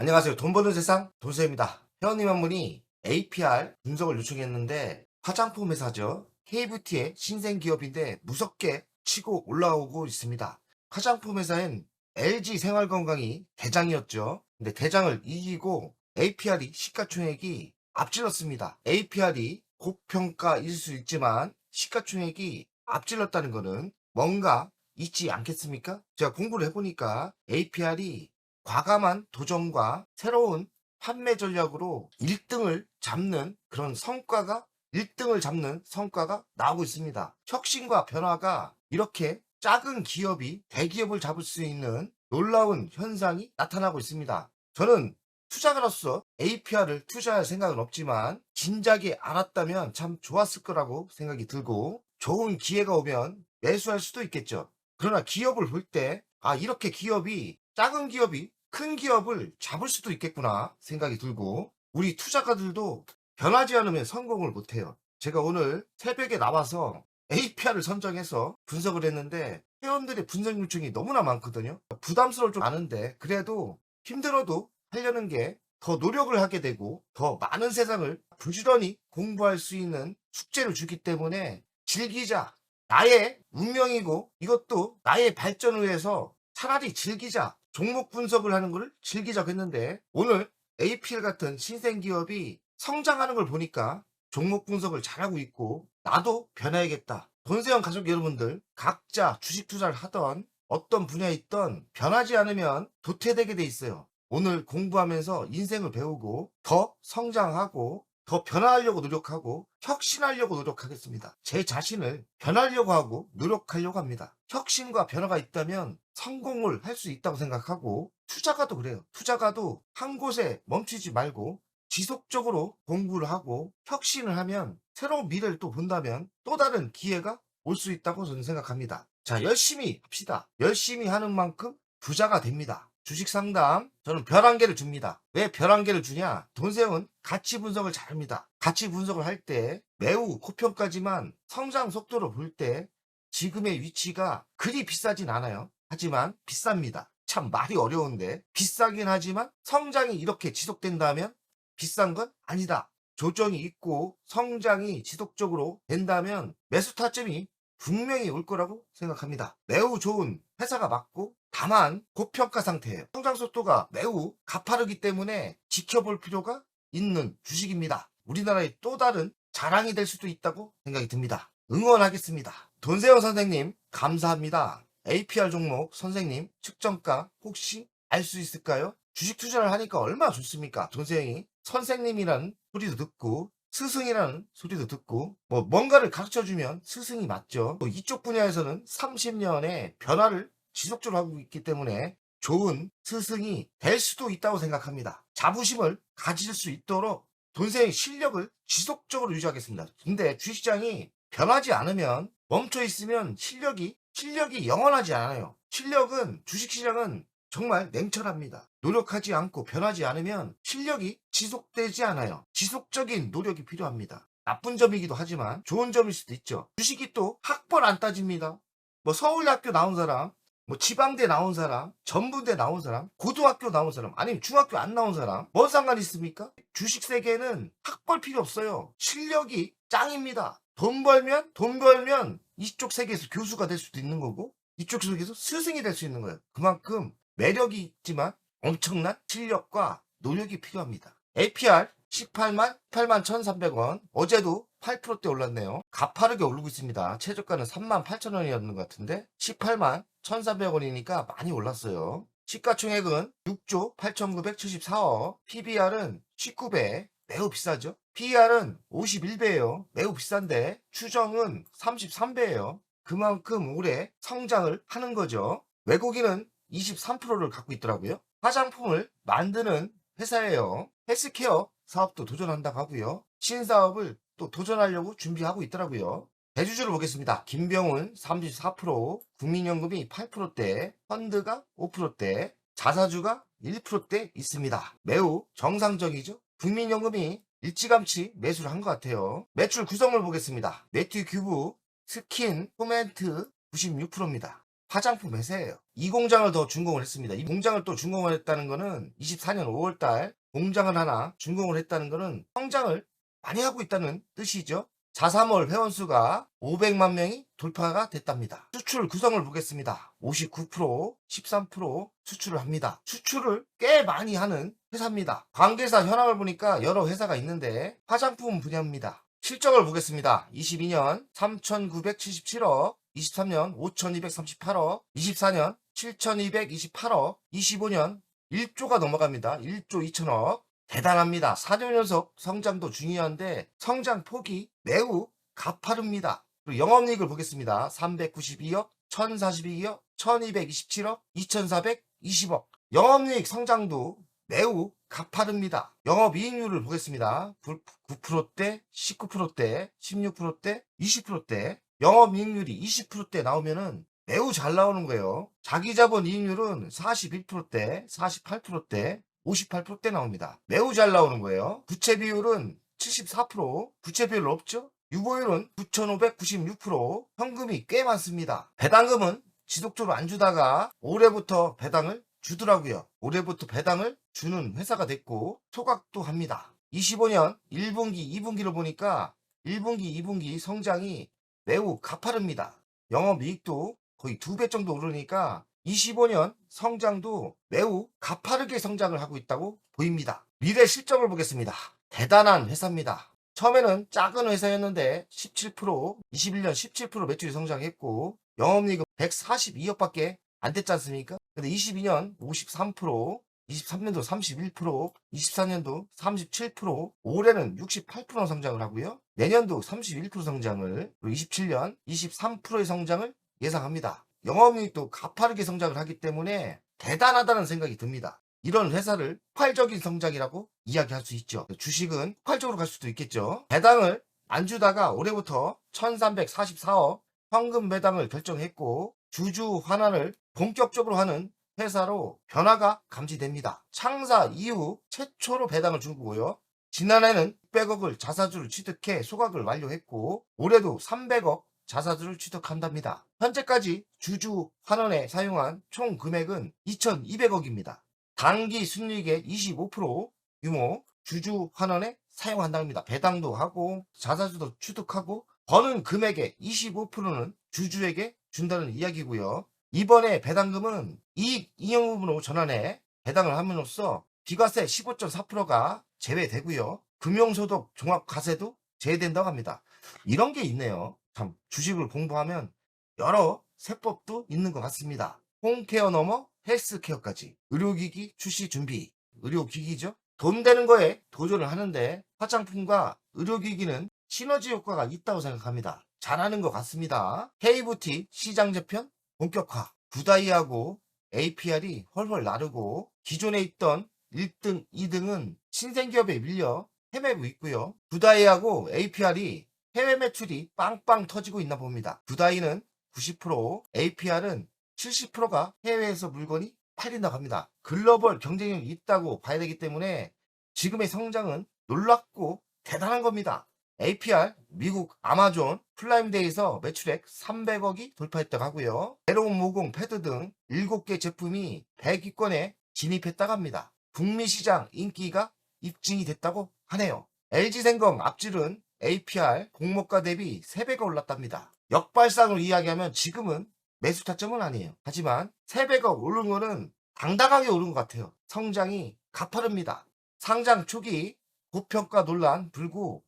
안녕하세요. 돈 버는 세상 돈세입니다. 회원님 한 분이 APR 분석을 요청했는데 화장품 회사죠. K뷰티의 신생 기업인데 무섭게 치고 올라오고 있습니다. 화장품 회사엔 LG 생활건강이 대장이었죠. 근데 대장을 이기고 APR이 시가총액이 앞질렀습니다. APR이 고평가일 수 있지만 시가총액이 앞질렀다는 것은 뭔가 있지 않겠습니까? 제가 공부를 해보니까 APR이 과감한 도전과 새로운 판매 전략으로 1등을 잡는 그런 성과가 1등을 잡는 성과가 나오고 있습니다. 혁신과 변화가 이렇게 작은 기업이 대기업을 잡을 수 있는 놀라운 현상이 나타나고 있습니다. 저는 투자가로서 APR을 투자할 생각은 없지만 진작에 알았다면 참 좋았을 거라고 생각이 들고 좋은 기회가 오면 매수할 수도 있겠죠. 그러나 기업을 볼 때 이렇게 작은 기업이 큰 기업을 잡을 수도 있겠구나 생각이 들고 우리 투자가들도 변하지 않으면 성공을 못해요. 제가 오늘 새벽에 나와서 APR을 선정해서 분석을 했는데 회원들의 분석 요청이 너무나 많거든요. 부담스러울 줄 아는데 그래도 힘들어도 하려는 게 더 노력을 하게 되고 더 많은 세상을 부지런히 공부할 수 있는 숙제를 주기 때문에 즐기자. 나의 운명이고 이것도 나의 발전을 위해서 차라리 즐기자. 종목 분석을 하는 것을 즐기자고 했는데 오늘 APL 같은 신생 기업이 성장하는 걸 보니까 종목 분석을 잘하고 있고 나도 변해야겠다. 돈세원 가족 여러분들 각자 주식 투자를 하던 어떤 분야에 있던 변하지 않으면 도태되게 돼 있어요. 오늘 공부하면서 인생을 배우고 더 성장하고 더 변화하려고 노력하고 혁신하려고 노력하겠습니다. 제 자신을 변하려고 하고 노력하려고 합니다. 혁신과 변화가 있다면 성공을 할 수 있다고 생각하고 투자가도 그래요. 투자가도 한 곳에 멈추지 말고 지속적으로 공부를 하고 혁신을 하면 새로운 미래를 또 본다면 또 다른 기회가 올 수 있다고 저는 생각합니다. 자, 열심히 합시다. 열심히 하는 만큼 부자가 됩니다. 주식 상담 저는 별 한 개를 줍니다. 왜 별 한 개를 주냐? 돈세운 가치 분석을 잘합니다. 가치 분석을 할 때 매우 고평가지만 성장 속도로 볼 때 지금의 위치가 그리 비싸진 않아요. 하지만 비쌉니다. 참 말이 어려운데 비싸긴 하지만 성장이 이렇게 지속된다면 비싼 건 아니다. 조정이 있고 성장이 지속적으로 된다면 매수 타점이 분명히 올 거라고 생각합니다. 매우 좋은 회사가 맞고 다만 고평가 상태예요. 성장 속도가 매우 가파르기 때문에 지켜볼 필요가 있는 주식입니다. 우리나라의 또 다른 자랑이 될 수도 있다고 생각이 듭니다. 응원하겠습니다. 돈세영 선생님 감사합니다. APR 종목 선생님 측정가 혹시 알 수 있을까요? 주식 투자를 하니까 얼마나 좋습니까? 돈세영이 선생님이라는 소리도 듣고 스승이라는 소리도 듣고 뭔가를 가르쳐주면 스승이 맞죠. 이쪽 분야에서는 30년의 변화를 지속적으로 하고 있기 때문에 좋은 스승이 될 수도 있다고 생각합니다. 자부심을 가질 수 있도록 돈세의 실력을 지속적으로 유지하겠습니다. 근데 주식시장이 변하지 않으면 멈춰 있으면 실력이 영원하지 않아요. 주식시장은 정말 냉철합니다. 노력하지 않고 변하지 않으면 실력이 지속되지 않아요. 지속적인 노력이 필요합니다. 나쁜 점이기도 하지만 좋은 점일 수도 있죠. 주식이 또 학벌 안 따집니다. 서울대학교 나온 사람, 지방대 나온 사람, 전문대 나온 사람, 고등학교 나온 사람, 아니면 중학교 안 나온 사람, 뭔 상관이 있습니까? 주식 세계는 학벌 필요 없어요. 실력이 짱입니다. 돈 벌면 이쪽 세계에서 교수가 될 수도 있는 거고, 이쪽 세계에서 스승이 될 수 있는 거예요. 그만큼 매력이 있지만 엄청난 실력과 노력이 필요합니다. APR 18만 1,300원. 어제도 8%대 올랐네요. 가파르게 오르고 있습니다. 최저가는 38,000원이었는 것 같은데 18만 1,300원이니까 많이 올랐어요. 시가총액은 6조 8,974억. PBR은 19배. 매우 비싸죠. PER은 51배예요. 매우 비싼데 추정은 33배예요. 그만큼 올해 성장을 하는 거죠. 외국인은 23%를 갖고 있더라고요. 화장품을 만드는 회사예요. 헬스케어 사업도 도전한다고 하고요. 신사업을 또 도전하려고 준비하고 있더라고요. 대주주를 보겠습니다. 김병훈 34%, 국민연금이 8%대, 펀드가 5%대, 자사주가 1%대 있습니다. 매우 정상적이죠? 국민연금이 일찌감치 매수를 한 것 같아요. 매출 구성을 보겠습니다. 매튜 큐브, 스킨, 코멘트 96%입니다. 화장품 회사예요. 이 공장을 더 준공을 했습니다. 이 공장을 또 준공을 했다는 거는 24년 5월달 공장을 하나 준공을 했다는 거는 성장을 많이 하고 있다는 뜻이죠. 자사몰 회원수가 500만 명이 돌파가 됐답니다. 수출 구성을 보겠습니다. 59%, 13% 수출을 합니다. 수출을 꽤 많이 하는 회사입니다. 관계사 현황을 보니까 여러 회사가 있는데 화장품 분야입니다. 실적을 보겠습니다. 22년 3,977억, 23년 5,238억, 24년 7,228억, 25년 1조가 넘어갑니다. 1조 2천억. 대단합니다. 4년 연속 성장도 중요한데 성장 폭이 매우 가파릅니다. 그리고 영업이익을 보겠습니다. 392억, 1042억, 1227억, 2420억. 영업이익 성장도 매우 가파릅니다. 영업이익률을 보겠습니다. 9%대, 19%대, 16%대, 20%대. 영업이익률이 20%대 나오면은 매우 잘 나오는 거예요. 자기자본 이익률은 41%대, 48%대, 58%대 나옵니다. 매우 잘 나오는 거예요. 부채 비율은 74%, 부채 비율 높죠? 유보율은 9,596%, 현금이 꽤 많습니다. 배당금은 지속적으로 안 주다가 올해부터 배당을 주더라고요. 올해부터 배당을 주는 회사가 됐고 소각도 합니다. 25년 1분기, 2분기를 보니까 1분기, 2분기 성장이 매우 가파릅니다. 영업이익도 거의 2배 정도 오르니까 25년 성장도 매우 가파르게 성장을 하고 있다고 보입니다. 미래 실적을 보겠습니다. 대단한 회사입니다. 처음에는 작은 회사였는데 17%, 21년 17% 매출이 성장했고 영업이익은 142억밖에 안 됐지 않습니까? 근데 22년 53%, 23년도 31%, 24년도 37%, 올해는 68% 성장을 하고요. 내년도 31% 성장을, 그리고 27년 23%의 성장을 예상합니다. 영업이익도 가파르게 성장을 하기 때문에 대단하다는 생각이 듭니다. 이런 회사를 폭발적인 성장이라고 이야기할 수 있죠. 주식은 폭발적으로 갈 수도 있겠죠. 배당을 안 주다가 올해부터 1344억 현금 배당을 결정했고 주주 환원을 본격적으로 하는 회사로 변화가 감지됩니다. 창사 이후 최초로 배당을 준 거고요. 지난해는 600억을 자사주를 취득해 소각을 완료했고 올해도 300억 자사주를 취득한답니다. 현재까지 주주 환원에 사용한 총 금액은 2,200억입니다. 당기 순이익의 25% 규모 주주 환원에 사용한답니다. 배당도 하고 자사주도 취득하고 버는 금액의 25%는 주주에게 준다는 이야기고요. 이번에 배당금은 이익 잉여금으로 전환해 배당을 함으로써 비과세 15.4%가 제외되고요. 금융소득 종합과세도 제외된다고 합니다. 이런 게 있네요. 참 주식을 공부하면 여러 세법도 있는 것 같습니다. 홈케어 넘어 헬스케어까지 의료기기 출시 준비. 의료기기죠. 돈 되는 거에 도전을 하는데 화장품과 의료기기는 시너지 효과가 있다고 생각합니다. 잘하는 것 같습니다. K뷰티 시장 재편 본격화. 부다이하고 APR이 훨훨 나르고 기존에 있던 1등, 2등은 신생기업에 밀려 헤매고 있고요. 부다이하고 APR이 해외 매출이 빵빵 터지고 있나 봅니다. 부다이는 90%, APR은 70%가 해외에서 물건이 팔린다고 합니다. 글로벌 경쟁력이 있다고 봐야 되기 때문에 지금의 성장은 놀랍고 대단한 겁니다. APR 미국 아마존 프라임데이에서 매출액 300억이 돌파했다고 하고요. 에로운 모공 패드 등 7개 제품이 100위권에 진입했다고 합니다. 북미 시장 인기가 입증이 됐다고 하네요. LG생명 앞질은 APR 공모가 대비 3배가 올랐답니다. 역발상으로 이야기하면 지금은 매수 타점은 아니에요. 하지만 3배가 오른 거는 당당하게 오른 것 같아요. 성장이 가파릅니다. 상장 초기 고평가 논란 불구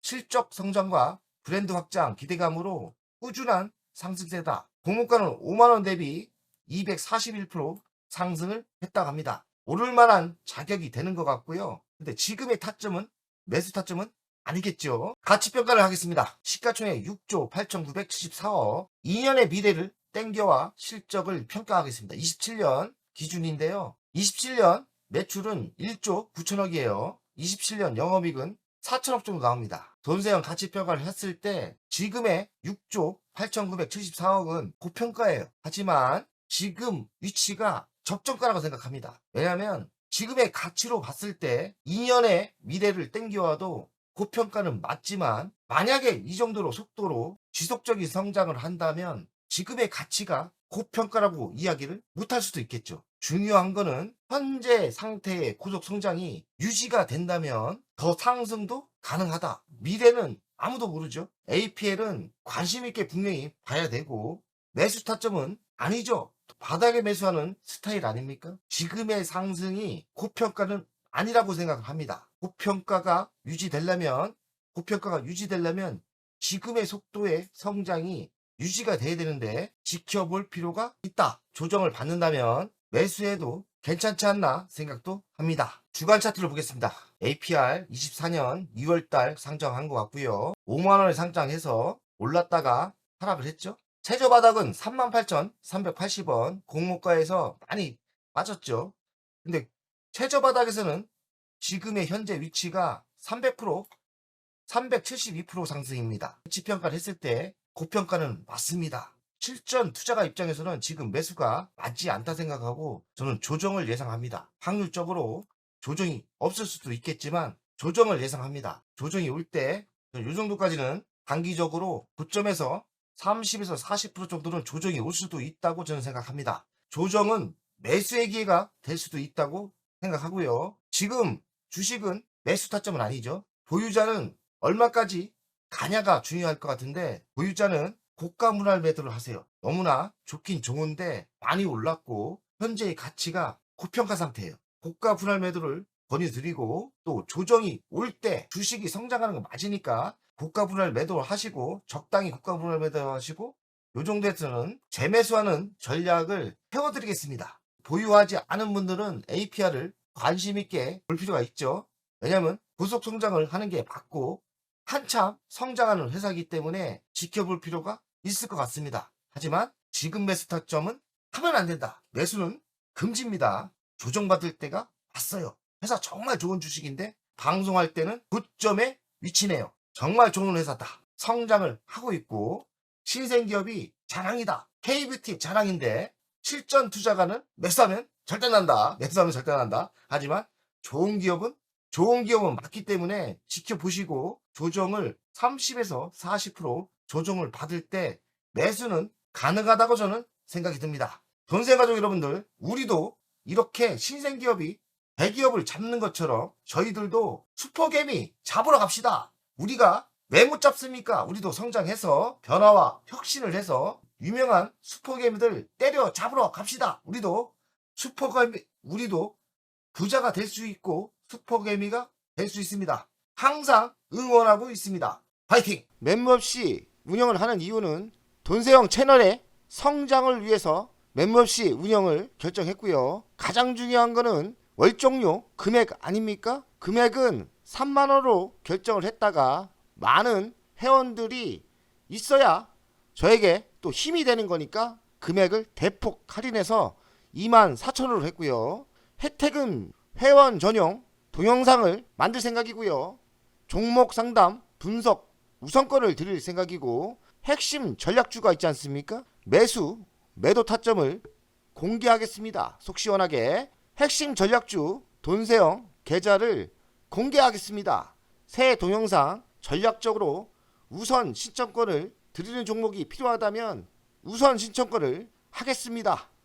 실적 성장과 브랜드 확장 기대감으로 꾸준한 상승세다. 공모가는 5만원 대비 241% 상승을 했다고 합니다. 오를 만한 자격이 되는 것 같고요. 근데 지금의 타점은 매수 타점은 아니겠죠. 가치평가를 하겠습니다. 시가총액 6조 8,974억 2년의 미래를 땡겨와 실적을 평가하겠습니다. 27년 기준인데요. 27년 매출은 1조 9천억이에요. 27년 영업이익은 4천억 정도 나옵니다. 돈세형 가치평가를 했을 때 지금의 6조 8,974억은 고평가예요. 하지만 지금 위치가 적정가라고 생각합니다. 왜냐하면 지금의 가치로 봤을 때 2년의 미래를 땡겨와도 고평가는 맞지만 만약에 이 정도로 속도로 지속적인 성장을 한다면 지금의 가치가 고평가라고 이야기를 못할 수도 있겠죠. 중요한 거는 현재 상태의 고속 성장이 유지가 된다면 더 상승도 가능하다. 미래는 아무도 모르죠. APL은 관심 있게 분명히 봐야 되고, 매수 타점은 아니죠. 바닥에 매수하는 스타일 아닙니까? 지금의 상승이 고평가는 아니라고 생각을 합니다. 고평가가 유지되려면 지금의 속도의 성장이 유지가 돼야 되는데 지켜볼 필요가 있다. 조정을 받는다면 매수해도 괜찮지 않나 생각도 합니다. 주간 차트를 보겠습니다. APR 24년 2월달 상장한 것 같고요. 5만원에 상장해서 올랐다가 하락을 했죠. 최저 바닥은 38,380원, 공모가에서 많이 빠졌죠. 근데 최저 바닥에서는 지금의 현재 위치가 300%, 372% 상승입니다. 가치평가를 했을 때 고평가는 맞습니다. 실전 투자가 입장에서는 지금 매수가 맞지 않다 생각하고 저는 조정을 예상합니다. 확률적으로 조정이 없을 수도 있겠지만 조정을 예상합니다. 조정이 올 때 이 정도까지는 단기적으로 고점에서 30에서 40% 정도는 조정이 올 수도 있다고 저는 생각합니다. 조정은 매수의 기회가 될 수도 있다고 생각하고요. 지금 주식은 매수 타점은 아니죠. 보유자는 얼마까지 가냐가 중요할 것 같은데, 보유자는 고가 분할 매도를 하세요. 너무나 좋긴 좋은데 많이 올랐고 현재의 가치가 고평가 상태예요. 고가 분할 매도를 권유드리고, 또 조정이 올 때 주식이 성장하는 거 맞으니까 고가 분할 매도를 하시고, 적당히 고가 분할 매도 하시고, 요 정도에서는 재매수하는 전략을 세워드리겠습니다. 보유하지 않은 분들은 APR을 관심 있게 볼 필요가 있죠. 왜냐하면 고속 성장을 하는 게 맞고 한참 성장하는 회사이기 때문에 지켜볼 필요가 있을 것 같습니다. 하지만 지금 매수 타점은 하면 안 된다. 매수는 금지입니다. 조정받을 때가 왔어요. 회사 정말 좋은 주식인데 방송할 때는 고점에 위치네요. 정말 좋은 회사다. 성장을 하고 있고 신생기업이 자랑이다. KBT 자랑인데 실전 투자가는 매수하면 절대 난다. 매수하면 절대 난다. 하지만 좋은 기업은 맞기 때문에 지켜보시고, 조정을 30에서 40% 조정을 받을 때 매수는 가능하다고 저는 생각이 듭니다. 전세가족 여러분들, 우리도 이렇게 신생기업이 대기업을 잡는 것처럼 저희들도 슈퍼개미 잡으러 갑시다. 우리가 왜 못 잡습니까? 우리도 성장해서 변화와 혁신을 해서 유명한 슈퍼개미들 때려 잡으러 갑시다. 우리도 부자가 될 수 있고 슈퍼개미가 될 수 있습니다. 항상 응원하고 있습니다. 파이팅! 멤버없이 운영을 하는 이유는 돈세영 채널의 성장을 위해서 멤버없이 운영을 결정했고요. 가장 중요한 거는 월정료 금액 아닙니까? 금액은 3만원으로 결정을 했다가 많은 회원들이 있어야 저에게 또 힘이 되는 거니까 금액을 대폭 할인해서 24,000원으로 했고요. 혜택은 회원 전용 동영상을 만들 생각이고요. 종목 상담 분석 우선권을 드릴 생각이고, 핵심 전략주가 있지 않습니까? 매도 타점을 공개하겠습니다. 속 시원하게 핵심 전략주 돈세영 계좌를 공개하겠습니다. 새 동영상 전략적으로 우선 신청권을 드리는 종목이 필요하다면 우선 신청권을 하겠습니다.